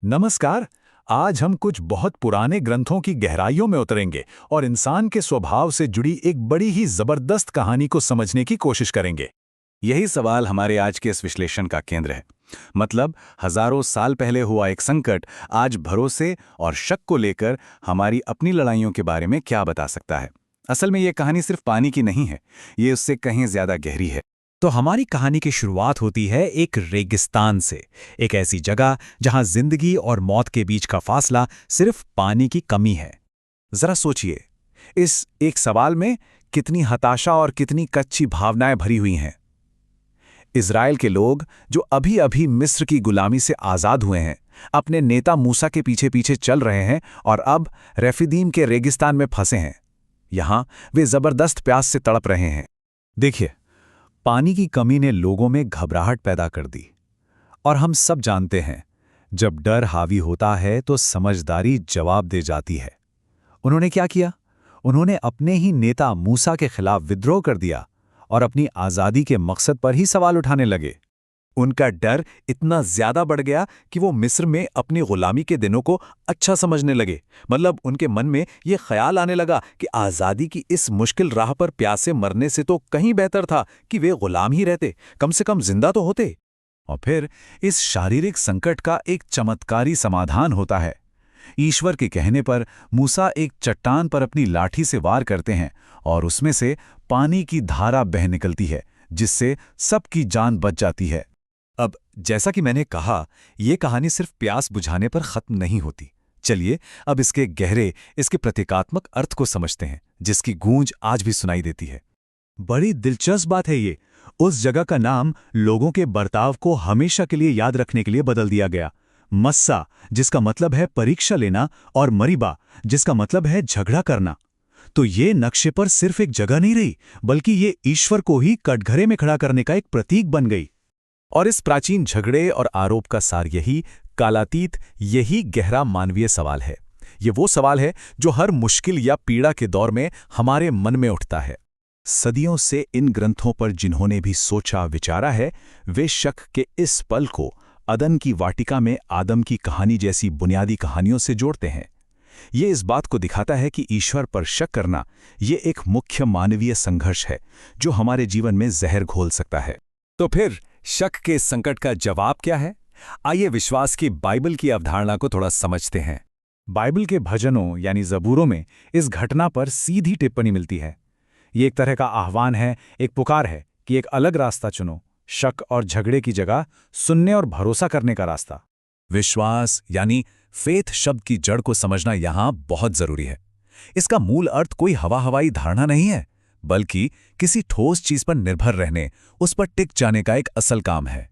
नमस्कार। आज हम कुछ बहुत पुराने ग्रंथों की गहराइयों में उतरेंगे और इंसान के स्वभाव से जुड़ी एक बड़ी ही जबरदस्त कहानी को समझने की कोशिश करेंगे। यही सवाल हमारे आज के इस विश्लेषण का केंद्र है। मतलब हजारों साल पहले हुआ एक संकट आज भरोसे और शक को लेकर हमारी अपनी लड़ाइयों के बारे में क्या बता सकता है। असल में ये कहानी सिर्फ पानी की नहीं है, ये उससे कहीं ज्यादा गहरी है। तो हमारी कहानी की शुरुआत होती है एक रेगिस्तान से। एक ऐसी जगह जहां जिंदगी और मौत के बीच का फासला सिर्फ पानी की कमी है। जरा सोचिए, इस एक सवाल में कितनी हताशा और कितनी कच्ची भावनाएं भरी हुई हैं। इज़राइल के लोग जो अभी अभी मिस्र की गुलामी से आज़ाद हुए हैं, अपने नेता मूसा के पीछे पीछे चल रहे हैं और अब रेफिदीम के रेगिस्तान में फंसे हैं। यहां वे जबरदस्त प्यास से तड़प रहे हैं। देखिए, पानी की कमी ने लोगों में घबराहट पैदा कर दी। और हम सब जानते हैं, जब डर हावी होता है तो समझदारी जवाब दे जाती है। उन्होंने क्या किया? उन्होंने अपने ही नेता मूसा के खिलाफ विद्रोह कर दिया और अपनी आज़ादी के मकसद पर ही सवाल उठाने लगे। उनका डर इतना ज्यादा बढ़ गया कि वो मिस्र में अपनी गुलामी के दिनों को अच्छा समझने लगे। मतलब उनके मन में ये ख्याल आने लगा कि आज़ादी की इस मुश्किल राह पर प्यासे मरने से तो कहीं बेहतर था कि वे गुलाम ही रहते, कम से कम जिंदा तो होते। और फिर इस शारीरिक संकट का एक चमत्कारी समाधान होता है। ईश्वर के कहने पर मूसा एक चट्टान पर अपनी लाठी से वार करते हैं और उसमें से पानी की धारा बह निकलती है, जिससे सबकी जान बच जाती है। अब जैसा कि मैंने कहा, यह कहानी सिर्फ प्यास बुझाने पर खत्म नहीं होती। चलिए अब इसके गहरे, इसके प्रतीकात्मक अर्थ को समझते हैं, जिसकी गूंज आज भी सुनाई देती है। बड़ी दिलचस्प बात है ये। उस जगह का नाम लोगों के बर्ताव को हमेशा के लिए याद रखने के लिए बदल दिया गया। मस्सा, जिसका मतलब है परीक्षा लेना, और मरीबा, जिसका मतलब है झगड़ा करना। तो ये नक्शे पर सिर्फ एक जगह नहीं रही, बल्कि ये ईश्वर को ही कटघरे में खड़ा करने का एक प्रतीक बन गई। और इस प्राचीन झगड़े और आरोप का सार यही कालातीत, यही गहरा मानवीय सवाल है। ये वो सवाल है जो हर मुश्किल या पीड़ा के दौर में हमारे मन में उठता है। सदियों से इन ग्रंथों पर जिन्होंने भी सोचा विचारा है, वे शक के इस पल को अदन की वाटिका में आदम की कहानी जैसी बुनियादी कहानियों से जोड़ते हैं। ये इस बात को दिखाता है कि ईश्वर पर शक करना ये एक मुख्य मानवीय संघर्ष है जो हमारे जीवन में जहर घोल सकता है। तो फिर शक के इस संकट का जवाब क्या है? आइए विश्वास की बाइबल की अवधारणा को थोड़ा समझते हैं। बाइबल के भजनों यानी ज़बूरों में इस घटना पर सीधी टिप्पणी मिलती है। ये एक तरह का आह्वान है, एक पुकार है कि एक अलग रास्ता चुनो, शक और झगड़े की जगह सुनने और भरोसा करने का रास्ता। विश्वास यानी फेथ शब्द की जड़ को समझना यहां बहुत जरूरी है। इसका मूल अर्थ कोई हवा हवाई धारणा नहीं है, बल्कि किसी ठोस चीज पर निर्भर रहने, उस पर टिक जाने का एक असल काम है।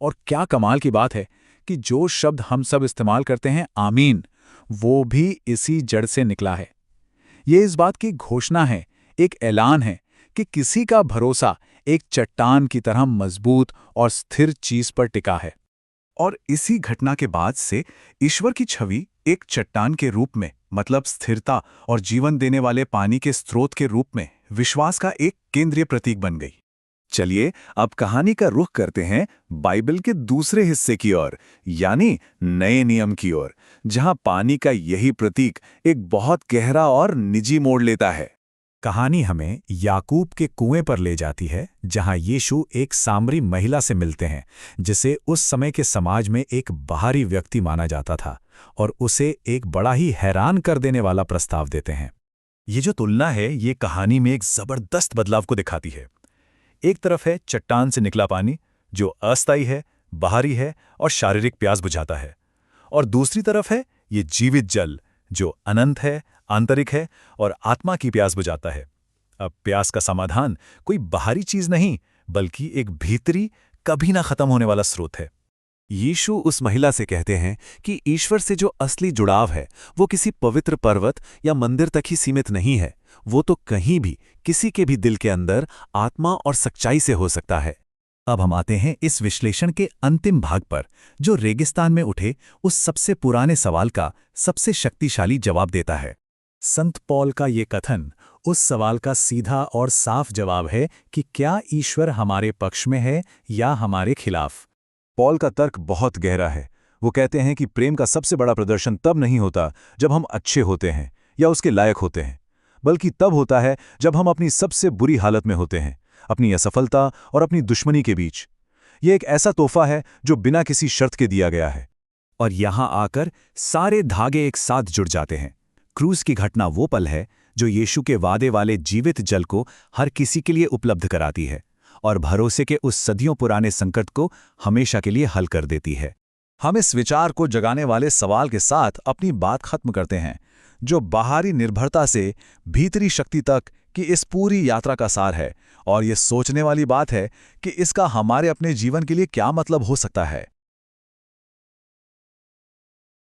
और क्या कमाल की बात है कि जो शब्द हम सब इस्तेमाल करते हैं, आमीन, वो भी इसी जड़ से निकला है। ये इस बात की घोषणा है, एक ऐलान है कि किसी का भरोसा एक चट्टान की तरह मजबूत और स्थिर चीज पर टिका है। और इसी घटना के बाद से ईश्वर की छवि एक चट्टान के रूप में, मतलब स्थिरता और जीवन देने वाले पानी के स्रोत के रूप में विश्वास का एक केंद्रीय प्रतीक बन गई। चलिए अब कहानी का रुख करते हैं बाइबल के दूसरे हिस्से की ओर, यानी नए नियम की ओर, जहां पानी का यही प्रतीक एक बहुत गहरा और निजी मोड़ लेता है। कहानी हमें याकूब के कुएं पर ले जाती है, जहां यीशु एक सामरी महिला से मिलते हैं, जिसे उस समय के समाज में एक बाहरी व्यक्ति माना जाता था, और उसे एक बड़ा ही हैरान कर देने वाला प्रस्ताव देते हैं। ये जो तुलना है, ये कहानी में एक जबरदस्त बदलाव को दिखाती है। एक तरफ है चट्टान से निकला पानी जो अस्थायी है, बाहरी है और शारीरिक प्यास बुझाता है, और दूसरी तरफ है ये जीवित जल जो अनंत है, आंतरिक है और आत्मा की प्यास बुझाता है। अब प्यास का समाधान कोई बाहरी चीज नहीं, बल्कि एक भीतरी, कभी ना खत्म होने वाला स्रोत है। यीशु उस महिला से कहते हैं कि ईश्वर से जो असली जुड़ाव है वो किसी पवित्र पर्वत या मंदिर तक ही सीमित नहीं है, वो तो कहीं भी, किसी के भी दिल के अंदर आत्मा और सच्चाई से हो सकता है। अब हम आते हैं इस विश्लेषण के अंतिम भाग पर, जो रेगिस्तान में उठे उस सबसे पुराने सवाल का सबसे शक्तिशाली जवाब देता है। संत पॉल का ये कथन उस सवाल का सीधा और साफ जवाब है कि क्या ईश्वर हमारे पक्ष में है या हमारे खिलाफ। पॉल का तर्क बहुत गहरा है। वो कहते हैं कि प्रेम का सबसे बड़ा प्रदर्शन तब नहीं होता जब हम अच्छे होते हैं या उसके लायक होते हैं, बल्कि तब होता है जब हम अपनी सबसे बुरी हालत में होते हैं, अपनी असफलता और अपनी दुश्मनी के बीच। ये एक ऐसा तोहफा है जो बिना किसी शर्त के दिया गया है। और यहां आकर सारे धागे एक साथ जुड़ जाते हैं। क्रूस की घटना वो पल है जो यीशु के वादे वाले जीवित जल को हर किसी के लिए उपलब्ध कराती है और भरोसे के उस सदियों पुराने संकट को हमेशा के लिए हल कर देती है। हम इस विचार को जगाने वाले सवाल के साथ अपनी बात खत्म करते हैं, जो बाहरी निर्भरता से भीतरी शक्ति तक की इस पूरी यात्रा का सार है। और ये सोचने वाली बात है कि इसका हमारे अपने जीवन के लिए क्या मतलब हो सकता है।